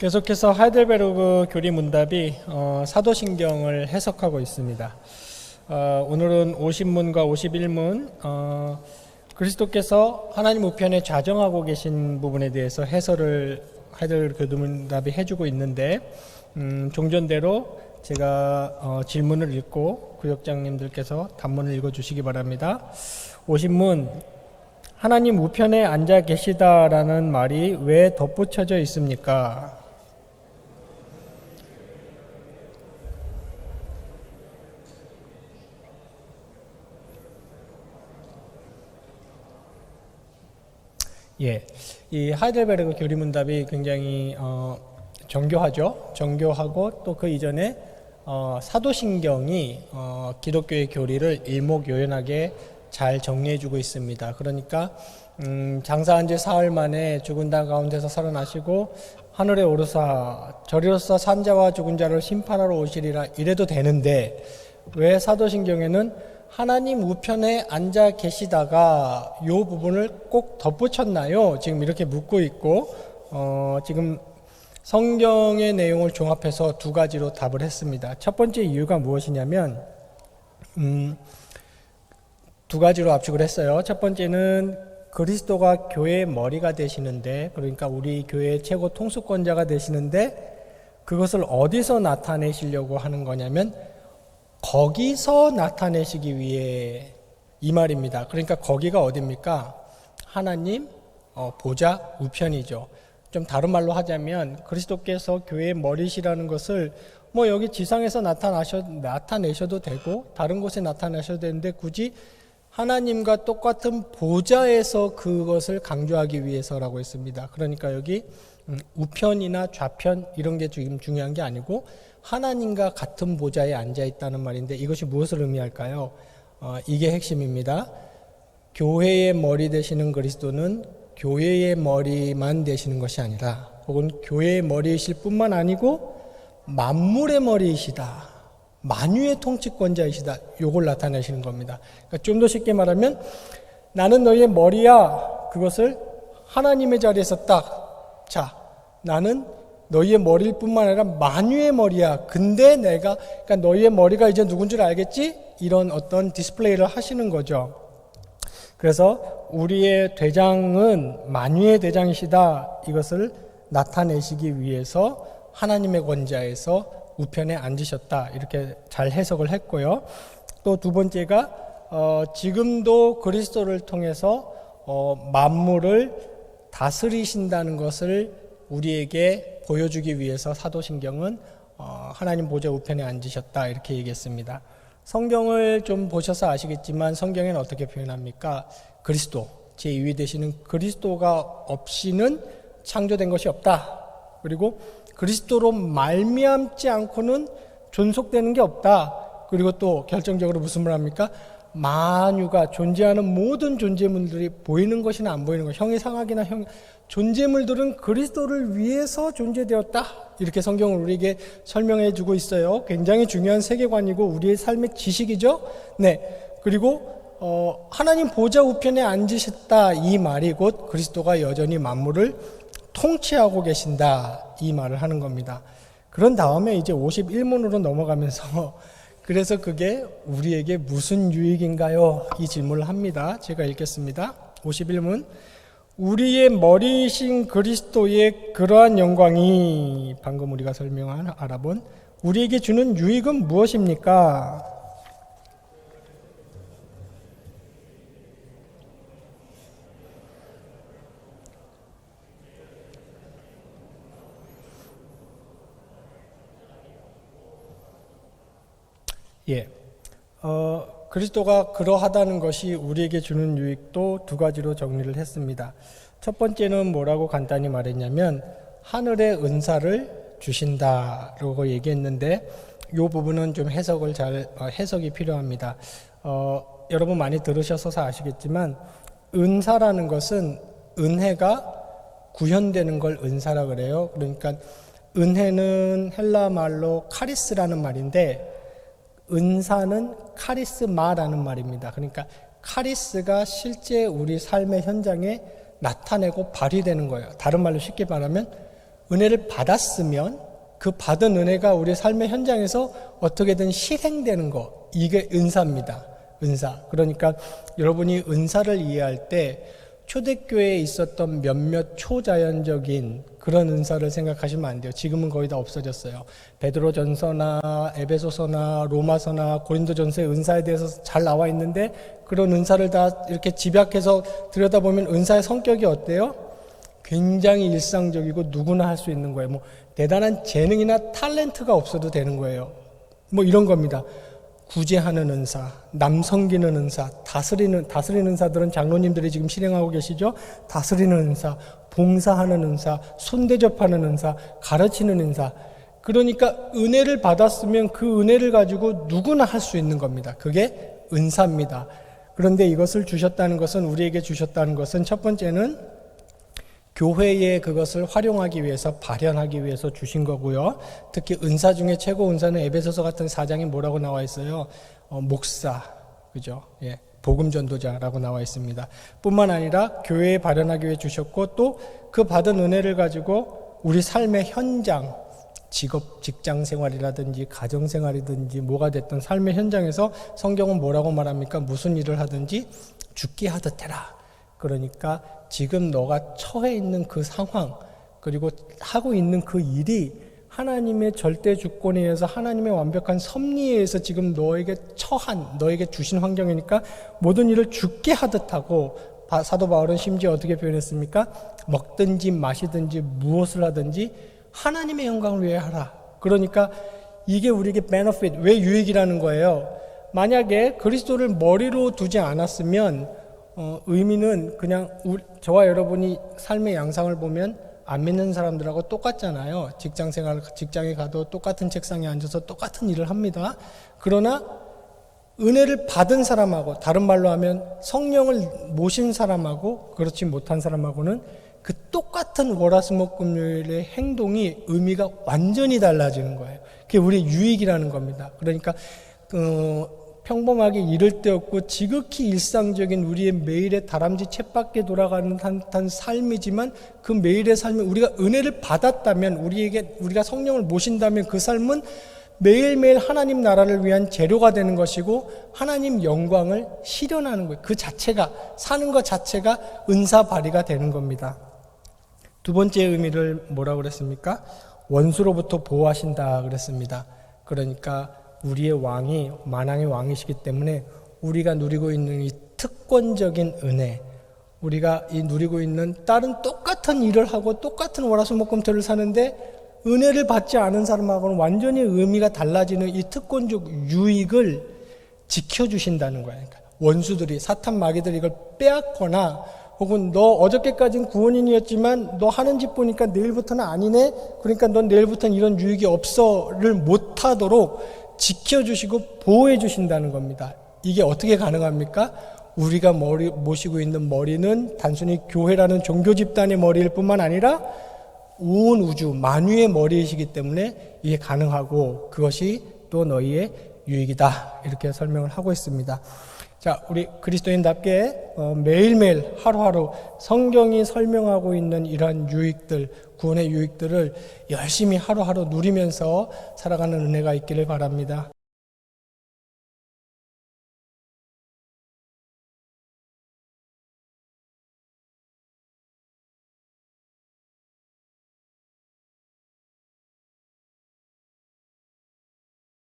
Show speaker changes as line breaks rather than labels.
계속해서 하이델베르그 교리문답이 사도신경을 해석하고 있습니다. 오늘은 50문과 51문 그리스도께서 하나님 우편에 좌정하고 계신 부분에 대해서 해설을 하이델베르그 교리문답이 해주고 있는데 종전대로 제가 질문을 읽고 구역장님들께서 단문을 읽어주시기 바랍니다. 50문, 하나님 우편에 앉아 계시다라는 말이 왜 덧붙여져 있습니까? 예, 이 하이델베르그 교리문답이 굉장히 정교하죠. 정교하고 또 그 이전에 사도신경이 기독교의 교리를 일목요연하게 잘 정리해주고 있습니다. 그러니까 장사한 지 사흘 만에 죽은 자 가운데서 살아나시고 하늘에 오르사 저리로서 산자와 죽은 자를 심판하러 오시리라 이래도 되는데 왜 사도신경에는 하나님 우편에 앉아 계시다가 이 부분을 꼭 덧붙였나요? 지금 이렇게 묻고 있고 지금 성경의 내용을 종합해서 두 가지로 답을 했습니다. 첫 번째 이유가 무엇이냐면 두 가지로 압축을 했어요. 첫 번째는 그리스도가 교회의 머리가 되시는데, 그러니까 우리 교회의 최고 통수권자가 되시는데 그것을 어디서 나타내시려고 하는 거냐면 거기서 나타내시기 위해 이 말입니다. 그러니까 거기가 어디입니까? 하나님 보좌 우편이죠. 좀 다른 말로 하자면 그리스도께서 교회의 머리시라는 것을 뭐 여기 지상에서 나타내셔도 되고 다른 곳에 나타나셔도 되는데 굳이 하나님과 똑같은 보좌에서 그것을 강조하기 위해서라고 했습니다. 그러니까 여기 우편이나 좌편 이런 게 지금 중요한 게 아니고 하나님과 같은 보좌에 앉아 있다는 말인데 이것이 무엇을 의미할까요? 이게 핵심입니다. 교회의 머리 되시는 그리스도는 교회의 머리만 되시는 것이 아니라 혹은 교회의 머리이실 뿐만 아니고 만물의 머리이시다. 만유의 통치권자이시다. 요걸 나타내시는 겁니다. 그러니까 좀 더 쉽게 말하면 나는 너희의 머리야. 그것을 하나님의 자리에서 딱 자, 나는 너희의 머리일 뿐만 아니라 만유의 머리야. 근데 내가 그러니까 너희의 머리가 이제 누군 줄 알겠지? 이런 어떤 디스플레이를 하시는 거죠. 그래서 우리의 대장은 만유의 대장이시다. 이것을 나타내시기 위해서 하나님의 권자에서 우편에 앉으셨다. 이렇게 잘 해석을 했고요. 또 두 번째가 지금도 그리스도를 통해서 만물을 다스리신다는 것을 우리에게 보여주기 위해서 사도신경은 하나님 보좌 우편에 앉으셨다. 이렇게 얘기했습니다. 성경을 좀 보셔서 아시겠지만 성경에는 어떻게 표현합니까? 그리스도, 제2위 되시는 그리스도가 없이는 창조된 것이 없다. 그리고 그리스도로 말미암지 않고는 존속되는 게 없다. 그리고 또 결정적으로 무슨 말 합니까? 만유가 존재하는 모든 존재물들이 보이는 것이나 안 보이는 것, 형이상학이나 존재물들은 그리스도를 위해서 존재되었다. 이렇게 성경은 우리에게 설명해 주고 있어요. 굉장히 중요한 세계관이고 우리의 삶의 지식이죠. 네. 그리고 하나님 보좌 우편에 앉으셨다. 이 말이 곧 그리스도가 여전히 만물을 통치하고 계신다. 이 말을 하는 겁니다. 그런 다음에 이제 51문으로 넘어가면서 그래서 그게 우리에게 무슨 유익인가요? 이 질문을 합니다. 제가 읽겠습니다. 51문. 우리의 머리이신 그리스도의 그러한 영광이 방금 우리가 알아본 우리에게 주는 유익은 무엇입니까? 예, 그리스도가 그러하다는 것이 우리에게 주는 유익도 두 가지로 정리를 했습니다. 첫 번째는 뭐라고 간단히 말했냐면 하늘의 은사를 주신다라고 얘기했는데 이 부분은 좀 해석이 필요합니다. 여러분 많이 들으셔서 아시겠지만 은사라는 것은 은혜가 구현되는 걸 은사라 그래요. 그러니까 은혜는 헬라 말로 카리스라는 말인데 은사는 카리스마라는 말입니다. 그러니까 카리스가 실제 우리 삶의 현장에 나타내고 발휘되는 거예요. 다른 말로 쉽게 말하면 은혜를 받았으면 그 받은 은혜가 우리 삶의 현장에서 어떻게든 실행되는 거, 이게 은사입니다. 은사. 그러니까 여러분이 은사를 이해할 때 초대교회에 있었던 몇몇 초자연적인 그런 은사를 생각하시면 안 돼요. 지금은 거의 다 없어졌어요. 베드로전서나 에베소서나 로마서나 고린도전서의 은사에 대해서 잘 나와 있는데 그런 은사를 다 이렇게 집약해서 들여다보면 은사의 성격이 어때요? 굉장히 일상적이고 누구나 할 수 있는 거예요. 뭐 대단한 재능이나 탤런트가 없어도 되는 거예요. 뭐 이런 겁니다. 구제하는 은사, 남 섬기는 은사, 다스리는 은사들은 장로님들이 지금 실행하고 계시죠. 다스리는 은사, 봉사하는 은사, 손대접하는 은사, 가르치는 은사. 그러니까 은혜를 받았으면 그 은혜를 가지고 누구나 할 수 있는 겁니다. 그게 은사입니다. 그런데 이것을 주셨다는 것은, 우리에게 주셨다는 것은 첫 번째는 교회에 그것을 활용하기 위해서, 발현하기 위해서 주신 거고요. 특히 은사 중에 최고 은사는 에베소서 같은 4장에 뭐라고 나와 있어요? 목사, 그죠? 예, 복음 전도자라고 나와 있습니다. 뿐만 아니라 교회에 발현하기 위해 주셨고, 또 그 받은 은혜를 가지고 우리 삶의 현장, 직장 생활이라든지 가정 생활이든지 뭐가 됐든 삶의 현장에서 성경은 뭐라고 말합니까? 무슨 일을 하든지 죽게 하듯 해라. 그러니까 지금 너가 처해 있는 그 상황, 그리고 하고 있는 그 일이 하나님의 절대 주권에 의해서, 하나님의 완벽한 섭리에 의해서 지금 너에게 너에게 주신 환경이니까 모든 일을 죽게 하듯 하고, 사도 바울은 심지어 어떻게 표현했습니까? 먹든지 마시든지 무엇을 하든지 하나님의 영광을 위해 하라. 그러니까 이게 우리에게 benefit, 왜 유익이라는 거예요. 만약에 그리스도를 머리로 두지 않았으면 의미는 그냥 저와 여러분이 삶의 양상을 보면 안 믿는 사람들하고 똑같잖아요. 직장에 가도 똑같은 책상에 앉아서 똑같은 일을 합니다. 그러나 은혜를 받은 사람하고, 다른 말로 하면 성령을 모신 사람하고 그렇지 못한 사람하고는 그 똑같은 월화수목금요일의 행동이 의미가 완전히 달라지는 거예요. 그게 우리의 유익이라는 겁니다. 그러니까 평범하게 이를 데 없고 지극히 일상적인 우리의 매일의 다람쥐 쳇바퀴 돌아가는 듯한 삶이지만, 그 매일의 삶에 우리가 은혜를 받았다면, 우리가 성령을 모신다면 그 삶은 매일매일 하나님 나라를 위한 재료가 되는 것이고 하나님 영광을 실현하는 거예요. 그 자체가, 사는 것 자체가 은사 발휘가 되는 겁니다. 두 번째 의미를 뭐라고 그랬습니까? 원수로부터 보호하신다 그랬습니다. 그러니까 우리의 왕이 만왕의 왕이시기 때문에 우리가 누리고 있는 이 특권적인 은혜, 우리가 이 누리고 있는 다른 똑같은 일을 하고 똑같은 월화수목금토를 사는데 은혜를 받지 않은 사람하고는 완전히 의미가 달라지는 이 특권적 유익을 지켜주신다는 거예요. 그러니까 원수들이, 사탄 마귀들이 이걸 빼앗거나, 혹은 너 어저께까지는 구원인이었지만 너 하는 짓 보니까 내일부터는 아니네, 그러니까 넌 내일부터는 이런 유익이 없어를 못하도록 지켜주시고 보호해 주신다는 겁니다. 이게 어떻게 가능합니까? 우리가 모시고 있는 머리는 단순히 교회라는 종교 집단의 머리일 뿐만 아니라 온 우주 만유의 머리이시기 때문에 이게 가능하고, 그것이 또 너희의 유익이다, 이렇게 설명을 하고 있습니다. 자, 우리 그리스도인답게 매일매일 하루하루 성경이 설명하고 있는 이러한 유익들, 구원의 유익들을 열심히 하루하루 누리면서 살아가는 은혜가 있기를 바랍니다.